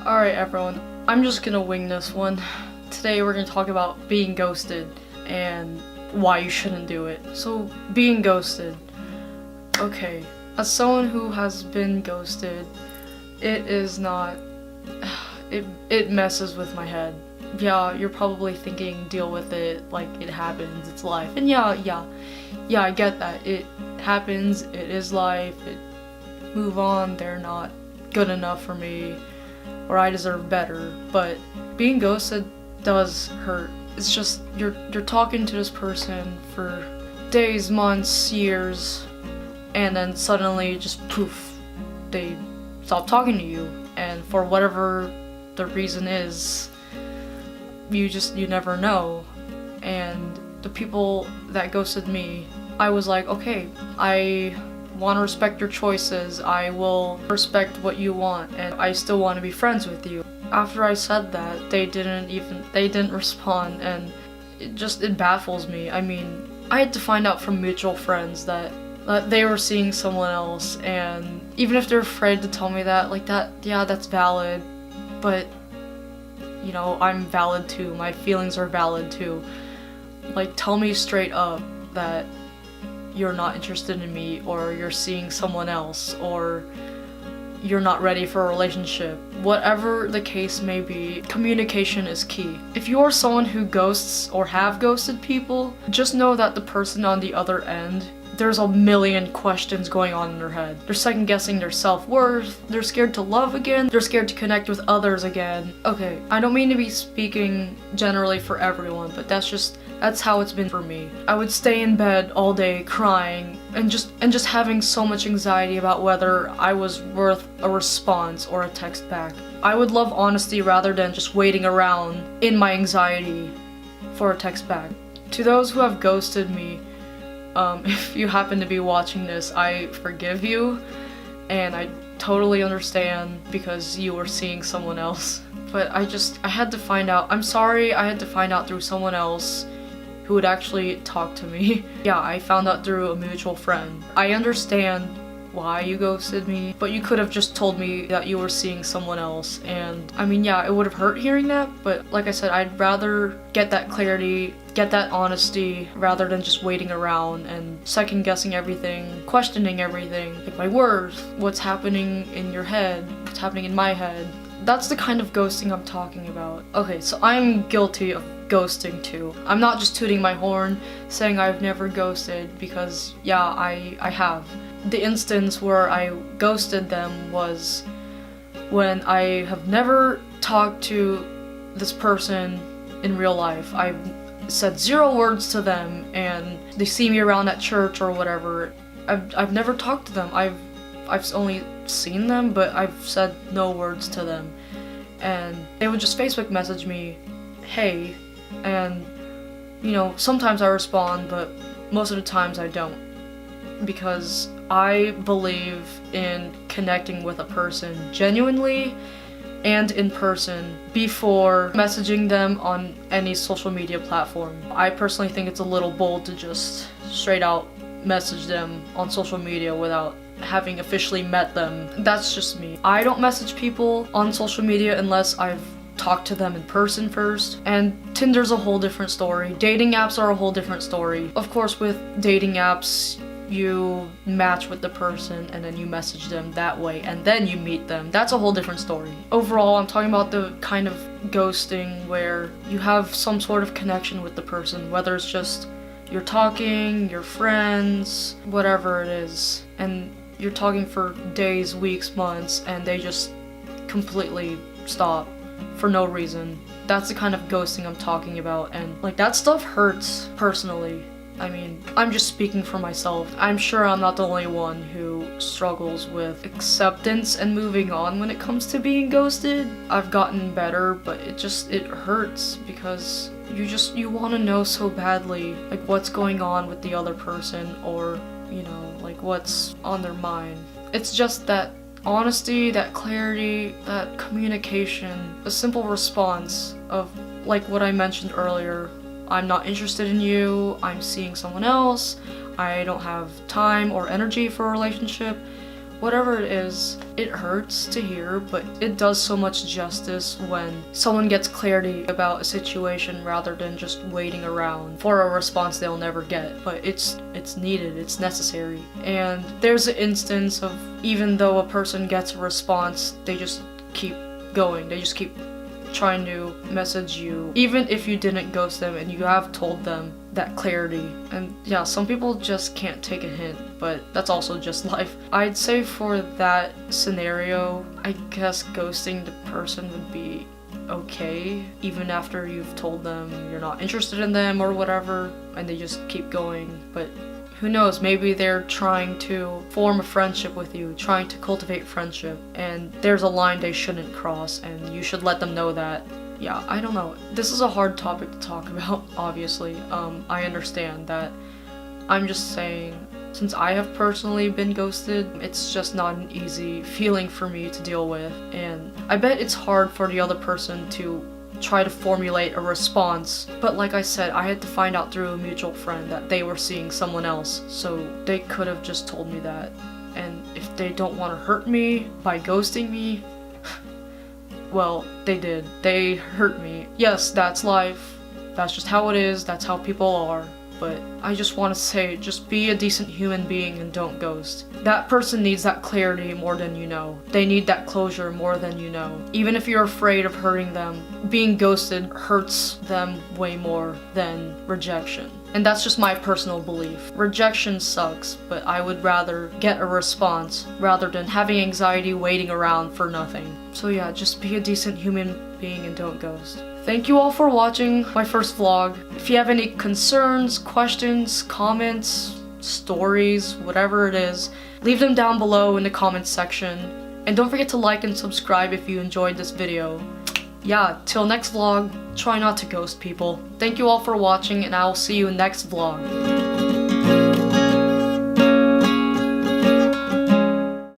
Alright everyone, I'm just gonna wing this one. Today we're gonna talk about being ghosted and why you shouldn't do it. So, being ghosted. Okay, as someone who has been ghosted, it is not... It messes with my head. Yeah, you're probably thinking, deal with it, like it happens, it's life. And yeah, I get that. It happens, it is life, move on, they're not good enough for me, or I deserve better. But being ghosted does hurt. It's just, you're talking to this person for days, months, years, and then suddenly just poof, they stop talking to you. And for whatever the reason is, you never know. And the people that ghosted me, I was like, okay, I want to respect your choices, I will respect what you want, and I still want to be friends with you. After I said that, they didn't respond, and it baffles me. I mean, I had to find out from mutual friends that they were seeing someone else, and even if they're afraid to tell me that, like that, yeah, that's valid, but you know, I'm valid too, my feelings are valid too. Like, tell me straight up that you're not interested in me, or you're seeing someone else, or you're not ready for a relationship. Whatever the case may be, communication is key. If you are someone who ghosts or have ghosted people, just know that the person on the other end, there's a million questions going on in their head. They're second guessing their self-worth, they're scared to love again, they're scared to connect with others again. Okay, I don't mean to be speaking generally for everyone, but that's how it's been for me. I would stay in bed all day crying and just having so much anxiety about whether I was worth a response or a text back. I would love honesty rather than just waiting around in my anxiety for a text back. To those who have ghosted me, if you happen to be watching this, I forgive you, and I totally understand because you were seeing someone else. But I had to find out. I'm sorry, I had to find out through someone else who would actually talk to me. Yeah, I found out through a mutual friend. I understand why you ghosted me, but you could have just told me that you were seeing someone else. And I mean, yeah, it would have hurt hearing that, but like I said, I'd rather get that clarity, get that honesty, rather than just waiting around and second guessing everything, questioning everything, like my worth, what's happening in your head, what's happening in my head. That's the kind of ghosting I'm talking about. Okay, so I'm guilty of ghosting too. I'm not just tooting my horn saying I've never ghosted, because yeah, I have. The instance where I ghosted them was when I have never talked to this person in real life. I've said 0 words to them, and they see me around at church or whatever. I've never talked to them. I've only seen them, but I've said no words to them. And they would just Facebook message me, hey, and you know, sometimes I respond, but most of the times I don't. Because I believe in connecting with a person genuinely and in person before messaging them on any social media platform. I personally think it's a little bold to just straight out message them on social media without having officially met them. That's just me. I don't message people on social media unless I've talked to them in person first. And Tinder's a whole different story. Dating apps are a whole different story. Of course, with dating apps, you match with the person and then you message them that way and then you meet them. That's a whole different story. Overall, I'm talking about the kind of ghosting where you have some sort of connection with the person, whether it's just you're talking, you're friends, whatever it is, and you're talking for days, weeks, months, and they just completely stop for no reason. That's the kind of ghosting I'm talking about, and like, that stuff hurts personally. I mean, I'm just speaking for myself. I'm sure I'm not the only one who struggles with acceptance and moving on when it comes to being ghosted. I've gotten better, but it hurts because you want to know so badly, like, what's going on with the other person, or, you know, like, what's on their mind. It's just that honesty, that clarity, that communication, a simple response of, like what I mentioned earlier, I'm not interested in you, I'm seeing someone else, I don't have time or energy for a relationship, whatever it is, it hurts to hear, but it does so much justice when someone gets clarity about a situation rather than just waiting around for a response they'll never get. But it's needed, it's necessary. And there's an instance of, even though a person gets a response, they just keep going, they just keep trying to message you, even if you didn't ghost them and you have told them that clarity. And yeah, some people just can't take a hint, but that's also just life. I'd say for that scenario, I guess ghosting the person would be okay, even after you've told them you're not interested in them or whatever, and they just keep going. But who knows, maybe they're trying to form a friendship with you, trying to cultivate friendship, and there's a line they shouldn't cross, and you should let them know that. Yeah, I don't know. This is a hard topic to talk about, obviously. I understand that. I'm just saying, since I have personally been ghosted, it's just not an easy feeling for me to deal with, and I bet it's hard for the other person to try to formulate a response. But like I said, I had to find out through a mutual friend that they were seeing someone else, so they could have just told me that. And if they don't want to hurt me by ghosting me, well, they did. They hurt me. Yes, that's life. That's just how it is. That's how people are. But I just want to say, just be a decent human being and don't ghost. That person needs that clarity more than you know. They need that closure more than you know. Even if you're afraid of hurting them, being ghosted hurts them way more than rejection. And that's just my personal belief. Rejection sucks, but I would rather get a response rather than having anxiety waiting around for nothing. So yeah, just be a decent human being and don't ghost. Thank you all for watching my first vlog. If you have any concerns, questions, comments, stories, whatever it is, leave them down below in the comments section. And don't forget to like and subscribe if you enjoyed this video. Yeah, till next vlog, try not to ghost people. Thank you all for watching, and I will see you in next vlog.